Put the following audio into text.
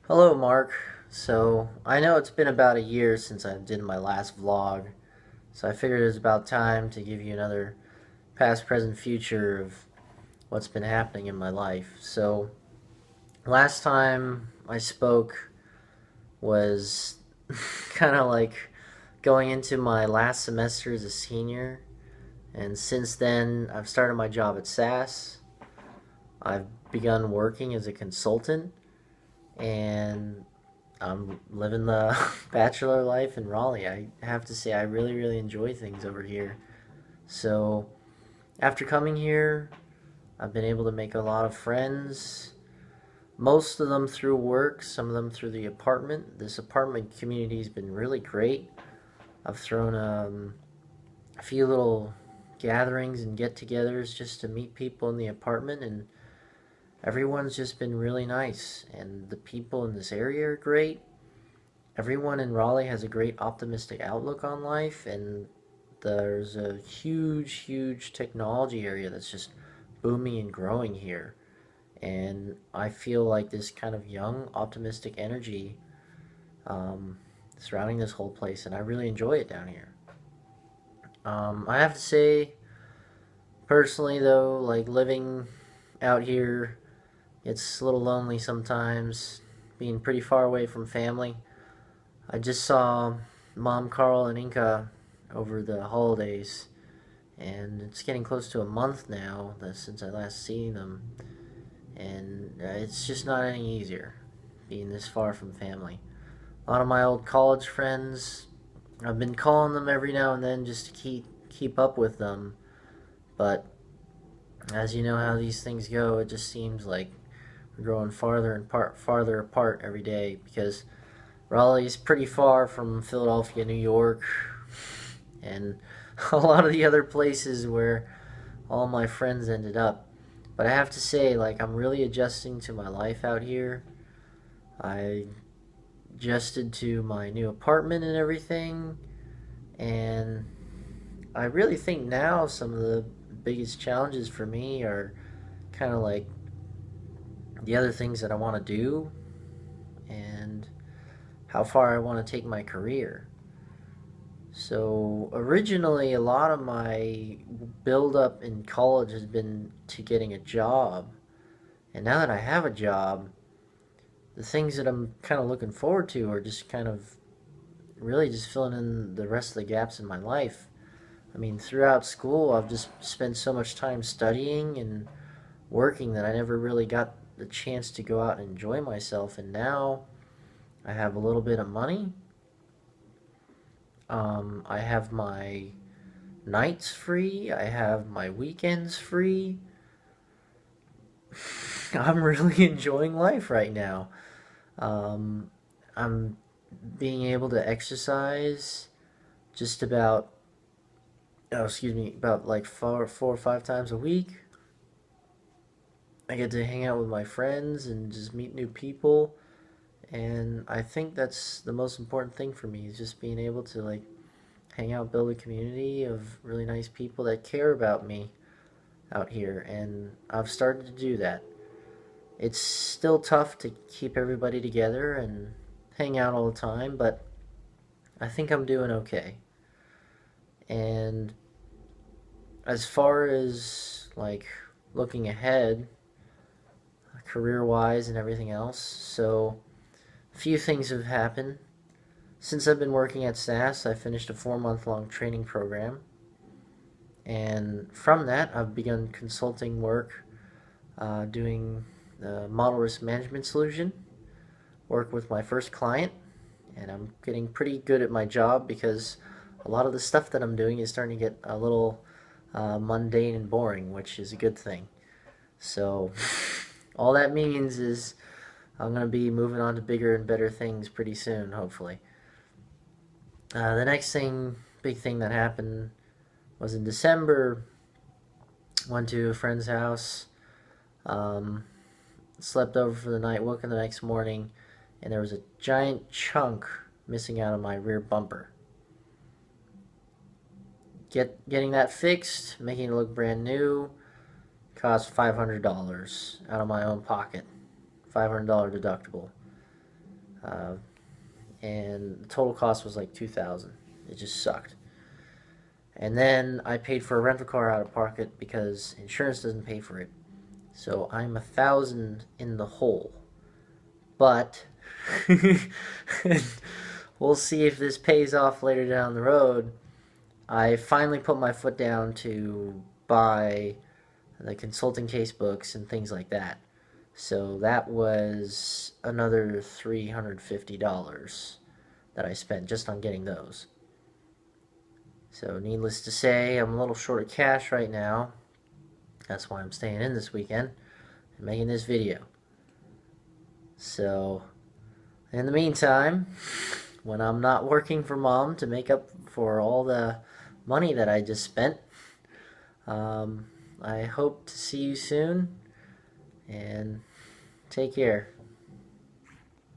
Hello, Mark. So, I know it's been about a year since I did my last vlog, so I figured it was about time to give you another past, present, future of what's been happening in my life. So, last time I spoke was kind of like going into my last semester as a senior, and since then, I've started my job at SAS. I've begun working as a consultant, and I'm living the bachelor life in Raleigh. I have to say, I really, really enjoy things over here. So, after coming here, I've been able to make a lot of friends. Most of them through work, some of them through the apartment. This apartment community has been really great. I've thrown a few little gatherings and get togethers just to meet people in the apartment, and everyone's just been really nice. And the people in this area are great. Everyone in Raleigh has a great optimistic outlook on life, and there's a huge, huge technology area that's just booming and growing here. And I feel like this kind of young, optimistic energy surrounding this whole place, and I really enjoy it down here. I have to say, personally, though, like living out here, it's a little lonely sometimes, being pretty far away from family. I just saw Mom, Carl, and Inca over the holidays, and it's getting close to a month now since I last seen them, and it's just not any easier being this far from family. A lot of my old college friends, I've been calling them every now and then just to keep up with them, but as you know how these things go, it just seems like we're growing farther apart every day because Raleigh's pretty far from Philadelphia, New York, and a lot of the other places where all my friends ended up. But I have to say, like, I'm really adjusting to my life out here. I adjusted to my new apartment and everything, and I really think now some of the biggest challenges for me are kind of like the other things that I want to do and how far I want to take my career. So originally, a lot of my build up in college has been to getting a job. And now that I have a job, the things that I'm kind of looking forward to are just kind of really just filling in the rest of the gaps in my life. I mean, throughout school, I've just spent so much time studying and working that I never really got the chance to go out and enjoy myself. And now I have a little bit of money. I have my nights free. I have my weekends free. I'm really enjoying life right now. Um, I'm being able to exercise just about, oh, excuse me, about like four or five times a week. I get to hang out with my friends and just meet new people. And I think that's the most important thing for me is just being able to like hang out, build a community of really nice people that care about me out here. And I've started to do that. It's still tough to keep everybody together and hang out all the time, but I think I'm doing okay. And as far as like looking ahead, career wise and everything else, so a few things have happened. Since I've been working at SAS, I finished a 4 month long training program. And from that, I've begun consulting work, doing the model risk management solution, work with my first client, and I'm getting pretty good at my job because a lot of the stuff that I'm doing is starting to get a little mundane and boring, which is a good thing. So, all that means is I'm going to be moving on to bigger and better things pretty soon, hopefully. The next big thing that happened was in December. Went to a friend's house, um, slept over for the night, woke up the next morning, and there was a giant chunk missing out of my rear bumper. Getting that fixed, making it look brand new, cost $500 out of my own pocket. $500 deductible. uh, and the total cost was like $2,000. It just sucked. And then I paid for a rental car out of pocket because insurance doesn't pay for it. So I'm $1,000 in the hole. But we'll see if this pays off later down the road. I finally put my foot down to buy the consulting case books and things like that. So that was another $350 that I spent just on getting those. So needless to say, I'm a little short of cash right now. That's why I'm staying in this weekend and making this video. So in the meantime, when I'm not working for Mom to make up for all the money that I just spent, I hope to see you soon, and take care.